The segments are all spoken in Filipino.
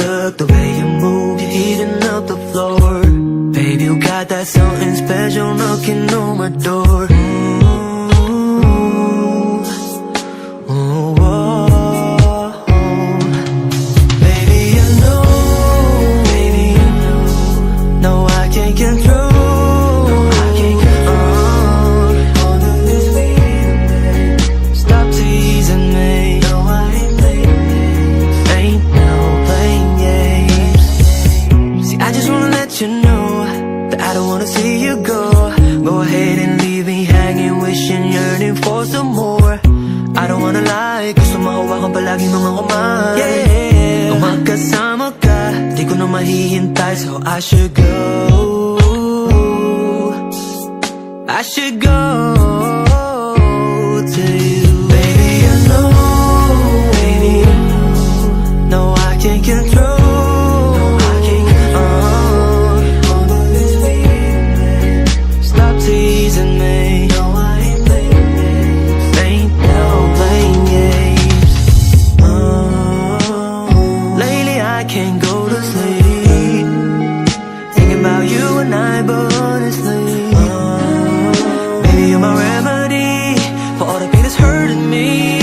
look, the way you move, you're heating up the floor. Baby, you got that something special knocking on my door. Palaging mga kumay, yeah. Kung magkasama ka, di ko na mahihintay. So I should go, I should go to you. Baby, I know, baby, I know. No, I can't control. Stop teasing me. No, I ain't playing games. Ain't no playing games. Lately I can't go to sleep, thinking about you and I, but honestly, baby, you're my remedy for all the pain that's hurting me.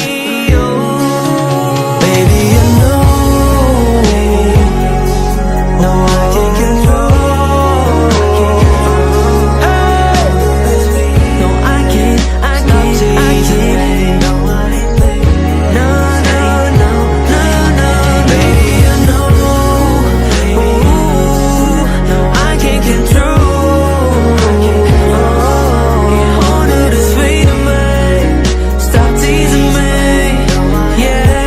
Oh, baby, I know, no, I can't control. Hey, no, I can't. No, I ain't playing. No, no, no, no, no, baby, I know. Ooh, no, I can't control. Get hold of the sweet of me. Stop teasing me. Yeah.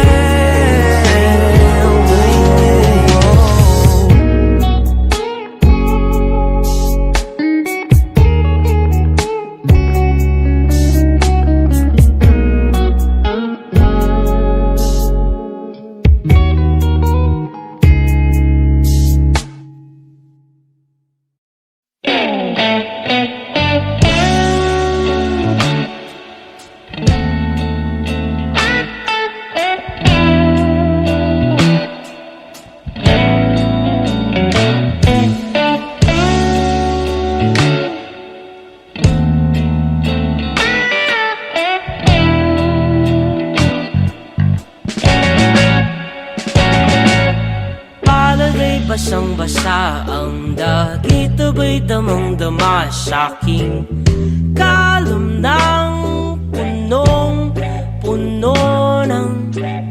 Palagay basang-basa ang dagit, abay damang-dama sa'king kalom ng punong-puno ng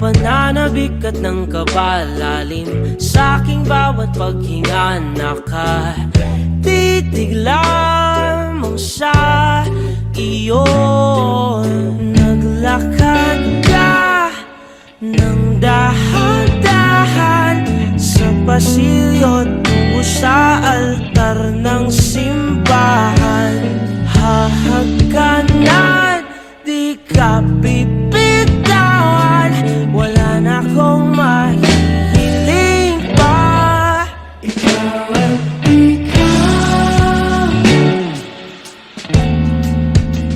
pananabik at ng kabalalim. Sa'king bawat paghinga nakatitig lamang sa iyo. Naglakad ka ng dahan-dahan sa pasilyo tungo sa altar ng simbahan. Hahagkanan, di ka bibitawan. Wala na akong mahihiling pa. Ikaw at ikaw,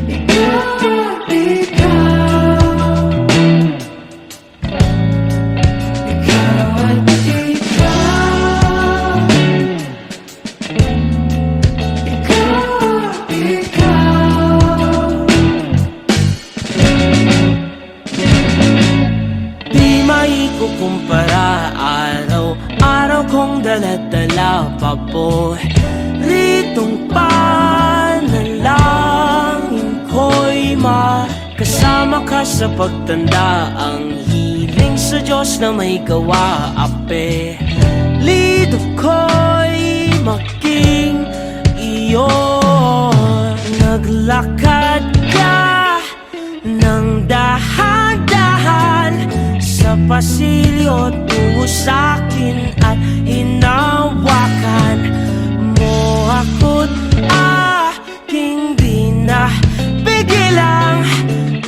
ikaw at ikaw, ikaw at ikaw, ikaw. Di maikukumpara, araw-araw kong dala-dala pa po ritong panalangin ko'y makasama ka sa pagtanda. Ang hiling sa Diyos na may gawa, apelido ko'y maging iyo. Naglakad ka ng dahan-dahan sa pasilyo tungo sa'kin at hinawakan mo ako't aking di na pigilang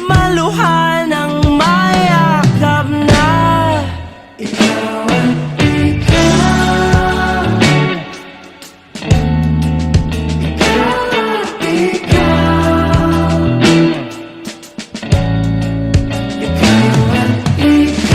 maluhan ng mayakap na. Ikaw at ikaw, ikaw at ikaw, ikaw at ikaw.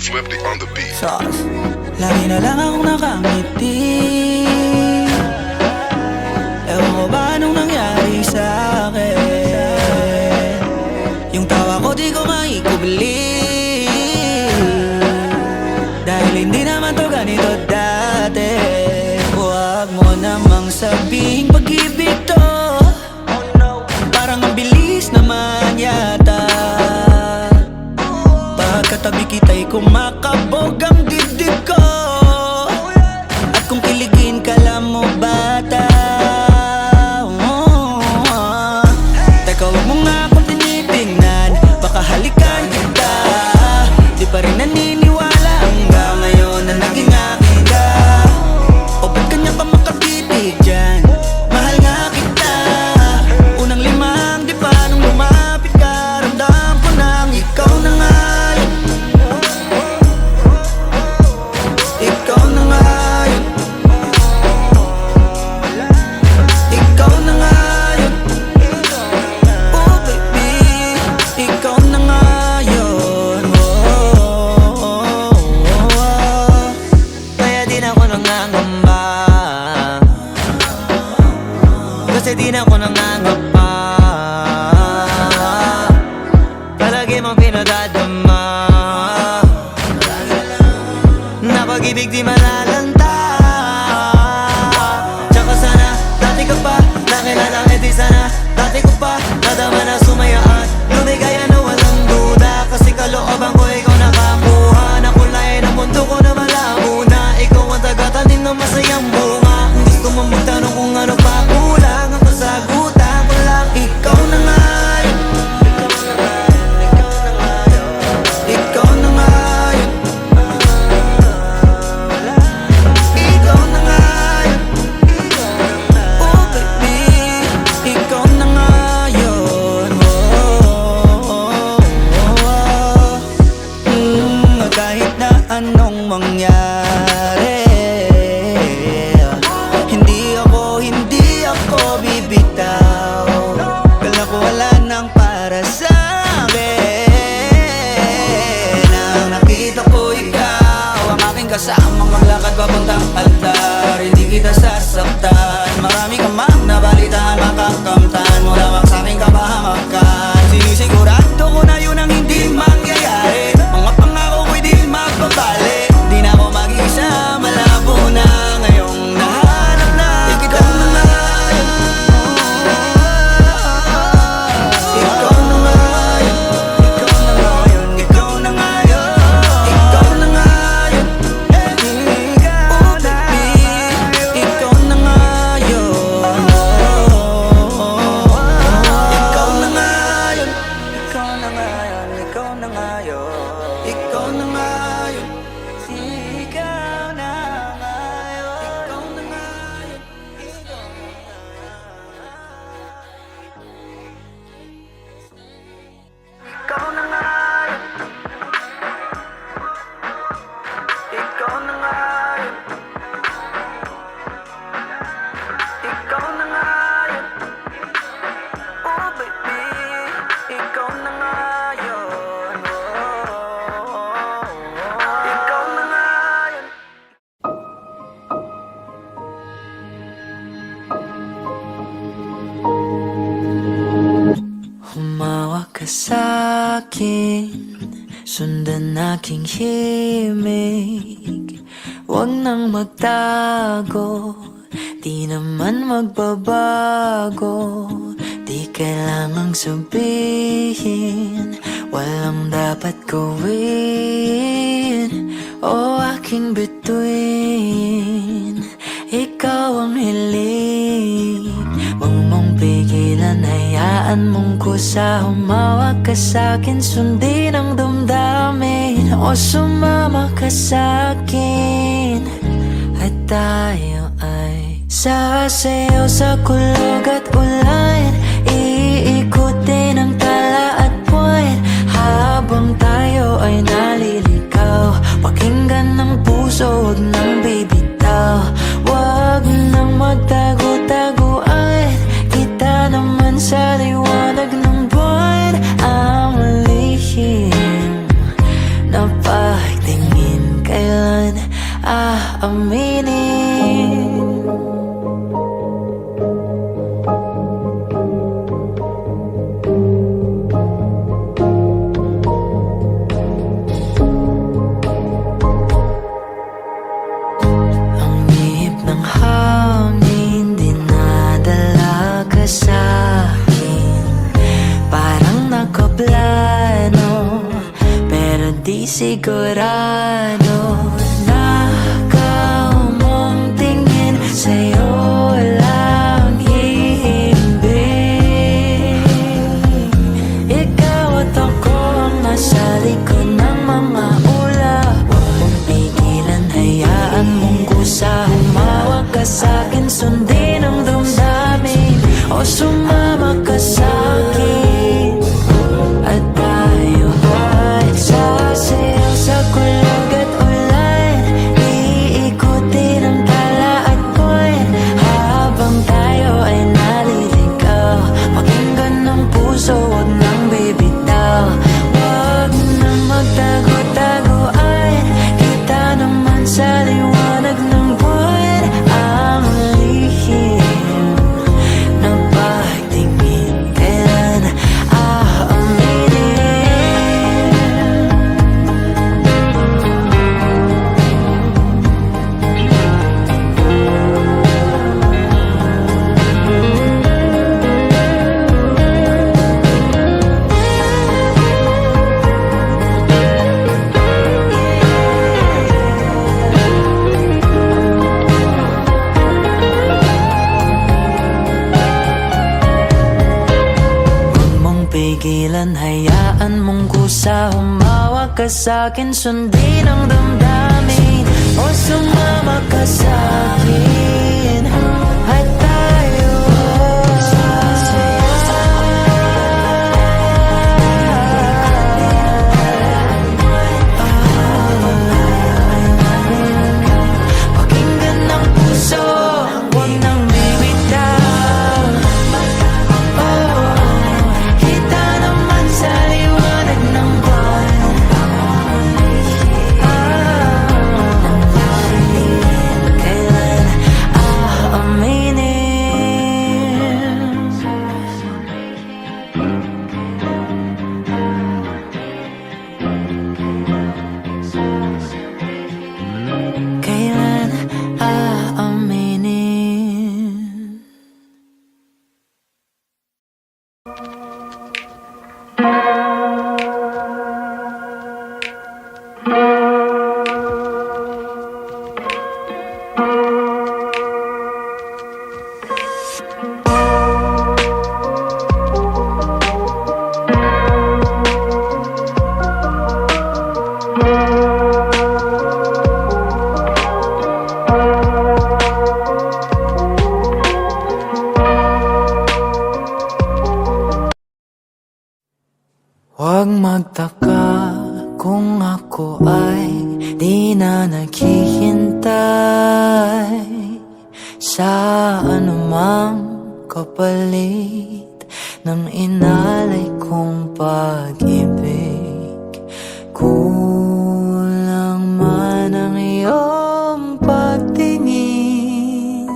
Swifty on the beat. Sauce. Lagi na lang akong nakangiti. Ewan ko ba anong nangyari sa'kin. Yung tawa ko di ko maikubli, dahil hindi naman to ganito dati. Huwag mo namang sabihing pag-ibig to, parang ang bilis naman yata. Pagkatabi kita'y kumakabog ang dibdib ko, at kung kiligin ka lang mo bata. Teka, huwag mo nga akong tinitingnan, baka halikan kita. Di pa rin naniniwala hanggang ngayon na naging akin ka. O ba't kanya ka makatitig dyan? Mahal nga kita. Unang limang di pa nung lumapit ka, ramdam ko nang ikaw na nga yun. Ikaw na nga yun. Ikaw na nga yun. Oh baby, ikaw na nga yun. Kaya di na ako nangangamba, kasi di na ako nangangapa. Palagi mong pinadadama na pag-ibig di malalanta. Tsaka sana, dati ka pa nakilala, eh di sana dati ko pa nadama na sumayaan. Lumigaya na walang duda, kasi kalooban ko ikaw nakakuha. Nakulayan ang mundo ko na malabo na, ikaw ang tagatanim ng masayang bunga. Kung gusto mo magtanong kung ano pa kulang, ang kasagutan ko lang, ikaw na nga yun. Ikaw na nga yun. Ikaw na nga yun. Oh baby, ikaw na nga yun. Kahit na anong mangyari, hindi ako bibitaw. Kala ko wala nang para sa'kin. Nang nakita ko ikaw, ang aking kasamang maglakad papuntang altar. Hindi kita sasaktan, marami ka mang nabalitaan, makakamtan mo lamang sa'king kapahamakan. Sinisigurado ko na yun ang hindi mangyayari. Mga pangako ko'y di magbabali. Di na ako mag-isa, malabo na ngayong nahanap na ikaw na nga yun. Ikaw na nga yun. Ikaw na nga yun. Ikaw na nga yun. Oh baby, ikaw na nga yun. Ikaw na nga yun. Ikaw na nga yun. Ikaw na nga yun. Ikaw na nga yun. Ikaw na nga yun. Ikaw na nga yun. Ikaw na nga yun. Ikaw na nga yun. Ikaw na nga yun. Oh baby, ikaw na nga yun. Ikaw na nga yun. Humawak ka sa'kin, sundan aking himig. Huwag nang magtago, di naman magbabago. Di kailangang sabihin, walang dapat gawin. O aking bituin, ikaw ang hiling. Huwag mong pigilan, hayaan mong kusa. Humawak ka sa'kin, sundin ang damdamin. O sumama ka sa'kin, at tayo ay sasayaw sa kulog at ulan. Iikutin ang tala at buwan, habang tayo ay naliligaw. Pakinggan ng puso, huwag nang bibitaw. Huwag nang magtago-taguan, kita naman sa liwanag ng buwan. Ang lihim na pagtingin sigurado na ikaw mong tingin sa'yo lang hihimbing. Ikaw at ako ang nasa likod ng mga ulap. Huwag mong pigilan, hayaan mong kusa. Humawak ka sa'kin, sundin ang damdamin, o sumama ka sa'kin. At tayo ay sasayaw sa kulog at ulan, iikutin ang tala at buwan, habang tayo ay naliligaw. Pakinggan ng puso, huwag nang bibitaw. Huwag na magtago-taguan, kita naman sa liwanag ng buwan ang lihim ng pagtingin. Kailan aaminin? Huwag mong pigilan, hayaan mong kusa. Humawak ka sa'kin, sundin ang damdamin, o sumama ka sa'kin. At tayo pakinggan ng puso, huwag nang bibitaw. Kita naman sa liwanag ng buwan kailan aaminin? Kailan aaminin? Huwag magtaka kung ako ay di na naghihintay sa anumang kapalit ng inalay kong pag-ibig. Kulang man ang iyong pagtingin,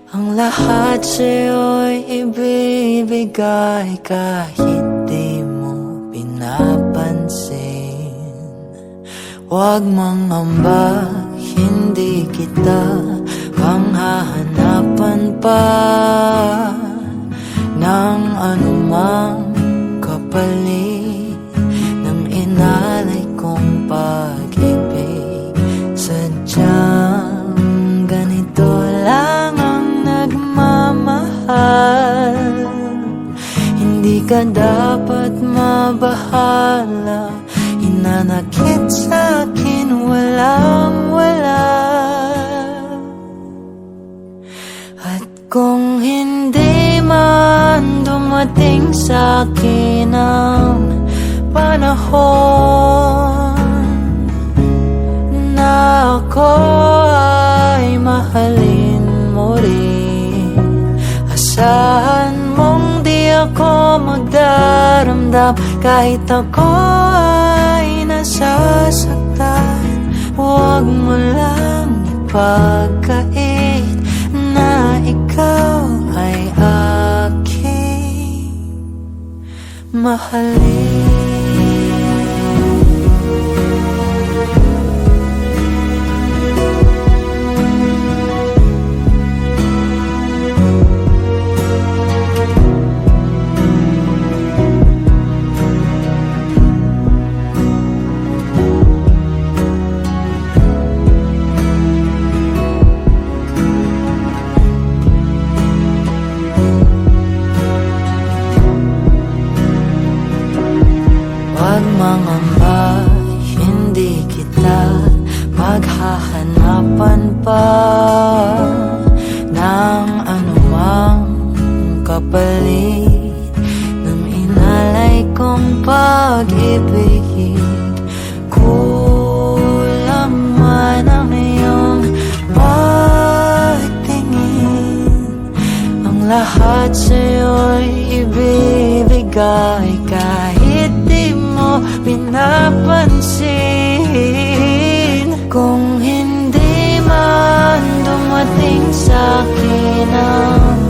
ang lahat sa'yo'y ibibigay kahit di mo pinapansin. Huwag mangamba, hindi kita panghahanapan pa ng anumang kapalit ng inalay kong pag-ibig. Sadyang ganito lang ang nagmamahal, hindi ka dapat mabahala. Hinanakit sa'kin, walang-wala. At kung hindi man dumating sa'kin ang panahon na ako ay mahalin mo rin, asahan mong di ako magdaramdam kahit ako ay nasasaktan. Huwag mo lang ipagkait na ikaw ay aking mahalin. mangamba, hindi kita maghahanapan pa ng anumang kapalit ng inalay kong pag-ibig. Kulang man ang iyong pagtingin, ang lahat sa'yo'y ibibigay kahit di mo pinapansin. Kung hindi man dumating sa'kin ang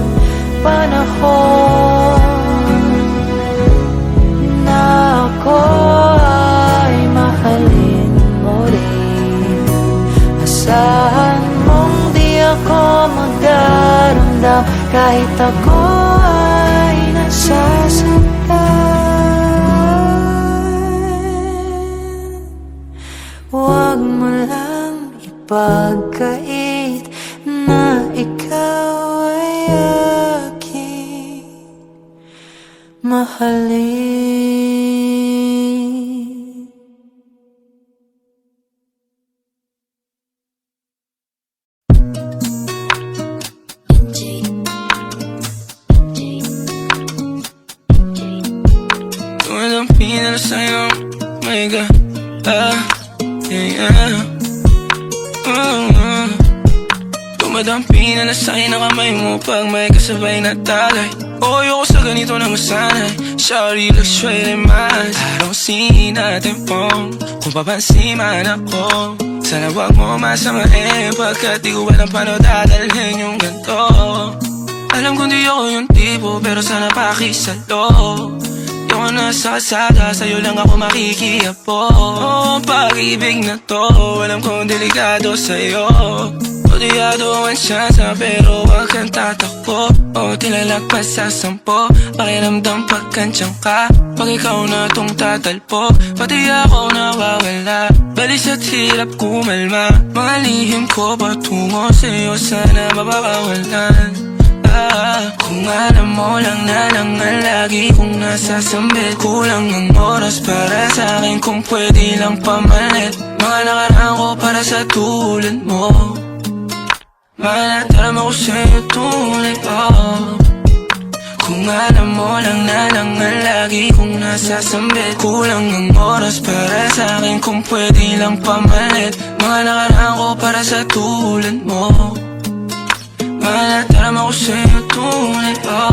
panahon na ako ay mahalin mo rin, asahan mong di ako magdaramdam kahit ako ay nasasaktan. Huwag mo lang ipagkait na ikaw ay aking mahalin. Tumadampi na sa'yo, my God, Tumadampi na sa'yo na kamay mo pag may kasabay na talay. Ayoko sa ganito na masanay. Sorry, look straight in my eyes. I don't see nothing wrong kung papansin man ako. Sana wag mo masamain pagkat di ko alam paano dadalhin yung ganito. Alam kong di ako yung tipo pero sana pakisalo. Di ako nasa kalsada, sa'yo lang ako makikiapo. Ang pag-ibig na to, alam kong delikado sa'yo. Odiado ang siyansa pero wag kang tatakbo. O tilalagpas sa 10, pakiramdam pagkansyang ka. Pag ikaw na tong tatalpo, pati ako nawawala. Balis at hirap kumalma, mga lihim ko patungo sa'yo sana mababawalan. Kung alam mo lang na lang ang lagi kong nasasambit, kulang ang oras para sa'kin kung pwede lang pamalit. Mga nakaraan ko para sa tulad mo, malataram ako sa'yo tunay pa. Kung alam mo lang na lang ang lagi kong nasasambit, kulang ang oras para sa'kin kung pwede lang pamalit. Mga nakaraan ko para sa tulad mo, malataram ako sa'yo tunay pa.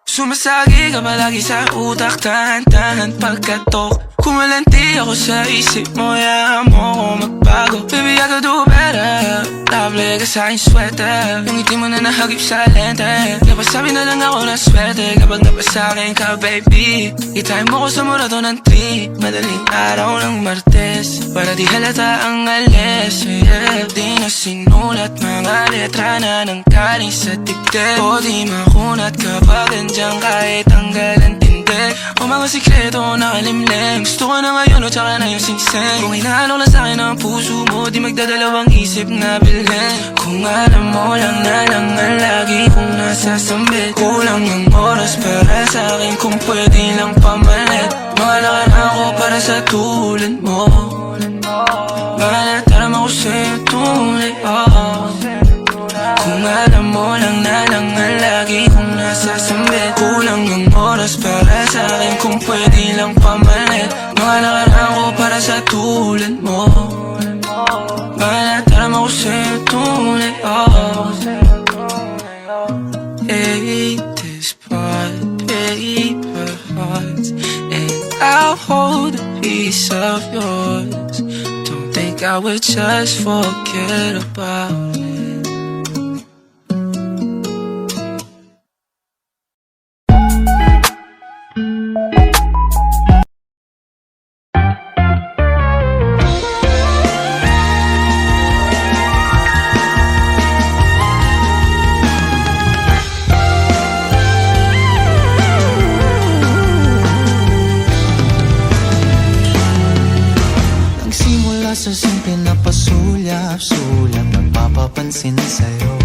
Sumasagi ka palagi sa utak, tahan-tahan pagkatok. Kumalanti ako sa isip mo, hayaan mo ako magbago. Baby, I could do better. Table ka sa'king sweater, yung ngiti mo na nahagip sa lente. Napasabi na lang ako na swerte kapag napasakin ka, baby. Itime mo ko sa murato ng 3, madaling araw ng Martes, para di halata ang alis. Yeah, di na sinulat mga letra na nang kaling sa dibdib. O di makunat kapag andyan kahit tanggal ang tindig. O mga sikreto nakalimlim, gusto ko na ngayon o tsaka na yung singsing. Kung inaalok lang sa'kin ang puso mo, di magdadalawang isip na bilhin. Kung alam mo lang na lang ang lagi kong nasasambit, kulang ang oras para sa'kin kung pwede lang pamalit. Mga nakaraan ko para sa tulad mo, malataram ako sa'yo tunay pa. Kung alam mo lang na lang ang lagi kong nasasambit, kulang ang oras para sa'kin kung pwede lang pamalit. Mga nakaraan ko para sa tulad mo, malataram ako sa'yo tunay pa. Hate this part, paper hearts, and I'll hold a piece of yours. Don't think I would just forget about it. Sa simple na pasulyap-sulyap, nagpapapansin sa'yo.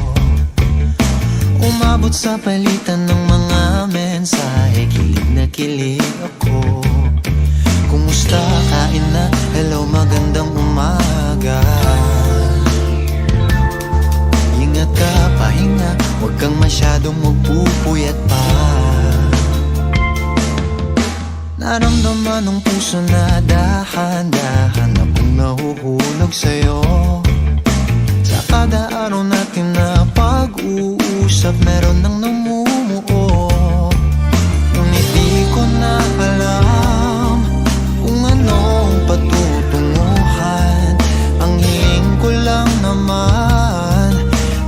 Umabot sa palitan ng mga mensahe, kilig na kilig ako. sa kain na hello, magandang umaga. Ingat ka, pahinga, huwag kang masyadong magpupuyat pa. Naramdaman ng puso na dahan-dahan akong nahuhulog sa'yo. Sa kada araw natin na pag-uusap, meron nang namumuo. Ngunit di ko na alam kung anong patutunguhan. Ang hiling ko lang naman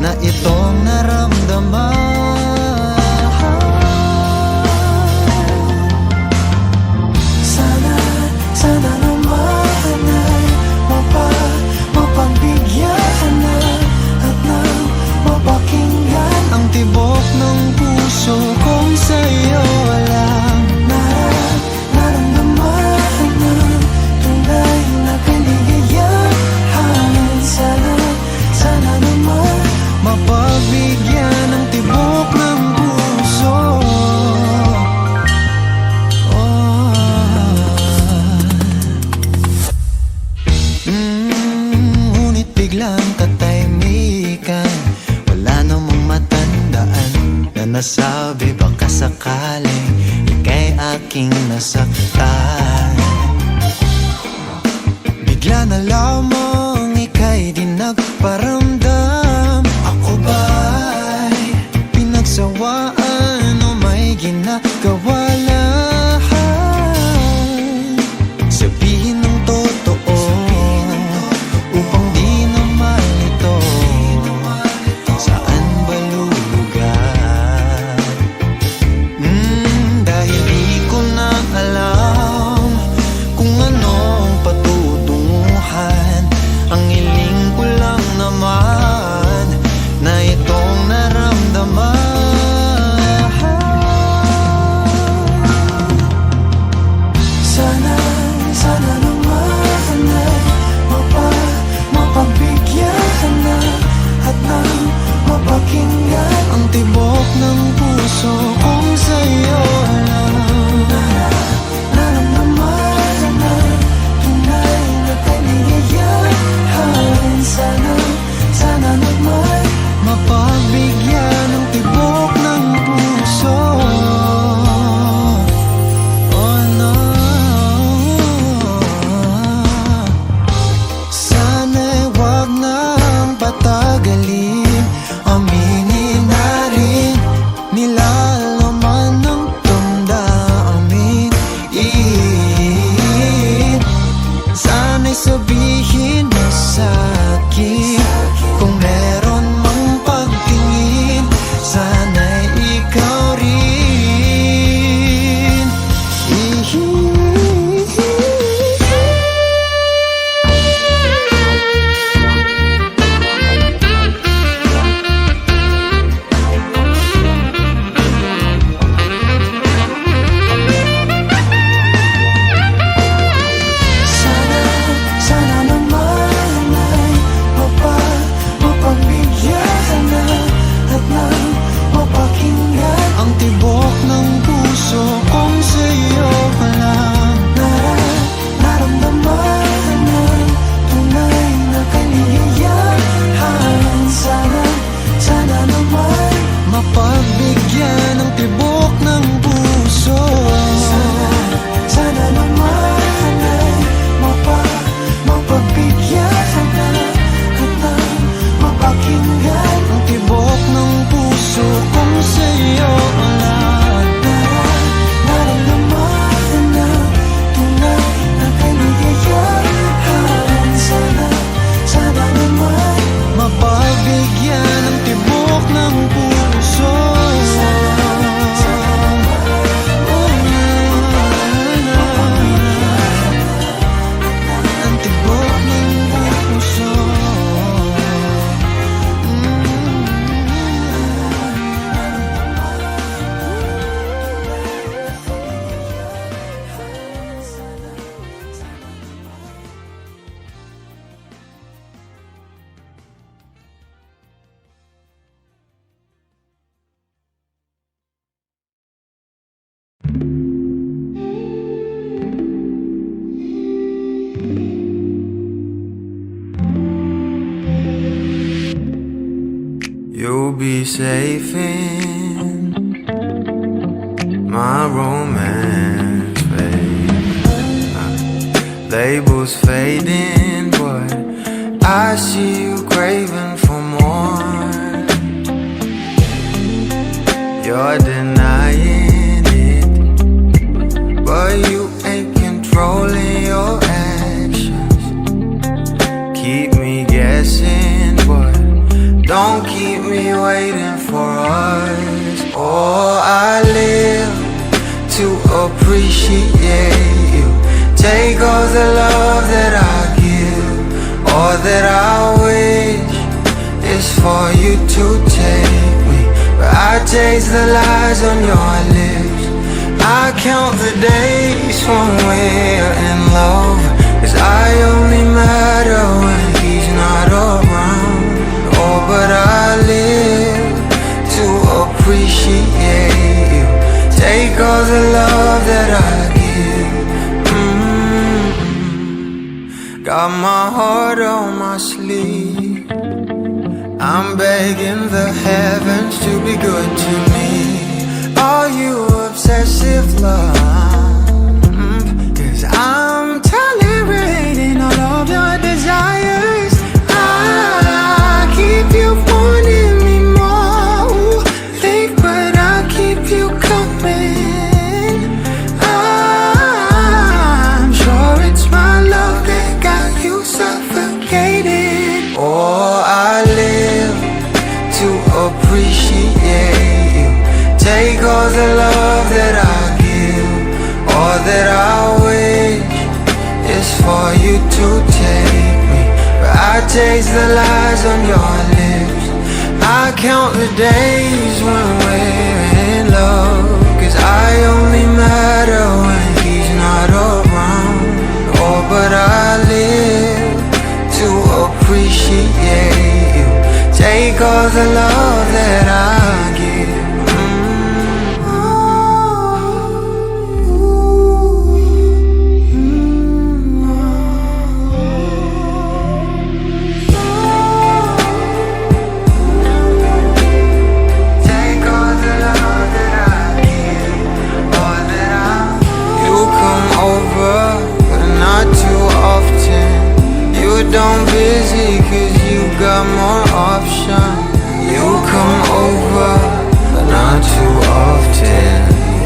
na itong naramdaman. Sana naman ay mapagbigyan na at nang mapakinggan ang tibok ng puso kong sa'yo lang naramdaman ng tunay na kaligayahan. Sana naman mapagbigyan ang tibok ng puso. Ngunit biglang katahimikan, wala namang matandaan na nasabi baka sakaling ika'y aking nasaktan. Bigla na lamang ika'y di nagparamdam. Ako ba'y pinagsawaan o may ginagawa lang? Sabihin ng totoo upang di na malito. Saan ba lulugar? Dahil di ko na alam kung anong patutunguhan. Ang hiling ko lang naman na itong naramdaman. be safe in my romance, babe. Labels fading, but I see you craving for more. You're denying it, but you ain't controlling your actions. Keep me guessing, but don't keep me waiting for us. Oh, I live to appreciate you. Take all the love that I give, all that I wish is for you to take me. But I taste the lies on your lips. I count the days when we're in love, 'cause I only matter when he's not around. Oh, but I live to appreciate you. Take all the love that I give. Got my heart on my sleeve. I'm begging the heavens to be good to me. Are you obsessive love? 'Cause I'm tolerating all of your desires. I keep you wanting me more. Think, but I keep you coming. I'm sure it's my love that got you suffocated. Oh, I live to appreciate you. Take all the love that I give, all that I wish is for you to take me. But I taste the lies on your lips. I count the days when we're in love, 'cause I only matter when he's not around. Oh, but I live to appreciate you. Take all the love that I give. Take all the love that I give, all that I. You come over, but not too often. You don't busy 'cause you got more options. You come over, but not too often.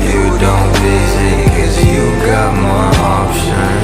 You don't busy 'cause you got more options.